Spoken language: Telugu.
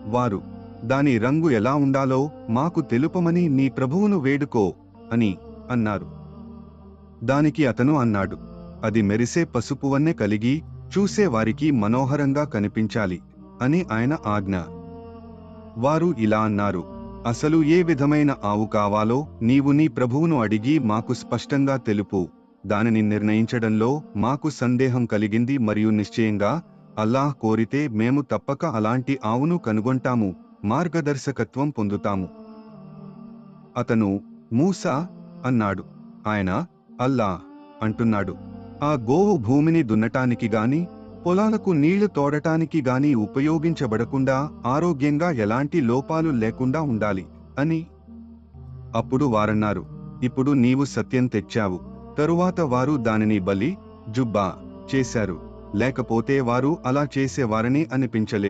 వారు, దాని రంగు ఎలా ఉండాలో మాకు తెలుపమని నీ ప్రభువును వేడుకో అని అన్నారు. దానికి అతను అన్నాడు, అది మెరిసే పసుపువన్నె కలిగి చూసేవారికి మనోహరంగా కనిపించాలి అని ఆయన ఆజ్ఞ. వారు ఇలా అన్నారు, అసలు ఏ విధమైన ఆవు కావాలో నీవు నీ ప్రభువును అడిగి మాకు స్పష్టంగా తెలుపు. దానిని నిర్ణయించడంలో మాకు సందేహం కలిగింది మరియు నిశ్చయంగా అల్లాహ్ కోరితే మేము తప్పక అలాంటి ఆవును కనుగొంటాము, మార్గదర్శకత్వం పొందుతాము. అతను, మూసా అన్నాడు. ఆయన, అల్లాహ్ అంటున్నాడు, ఆ గోవు భూమిని దున్నటానికి గాని పొలాలకు నీళ్లు తోడటానికి గాని ఉపయోగించబడకుండా ఆరోగ్యంగా ఎలాంటి లోపాలు లేకుండా ఉండాలి అని. అప్పుడు వారన్నారు, ఇప్పుడు నీవు సత్యం తెచ్చావు. తరువాత వారు దానిని బలి, జుబ్బా చేశారు, లేకపోతే వారు అలా చేసేవారని అనిపించలేదు.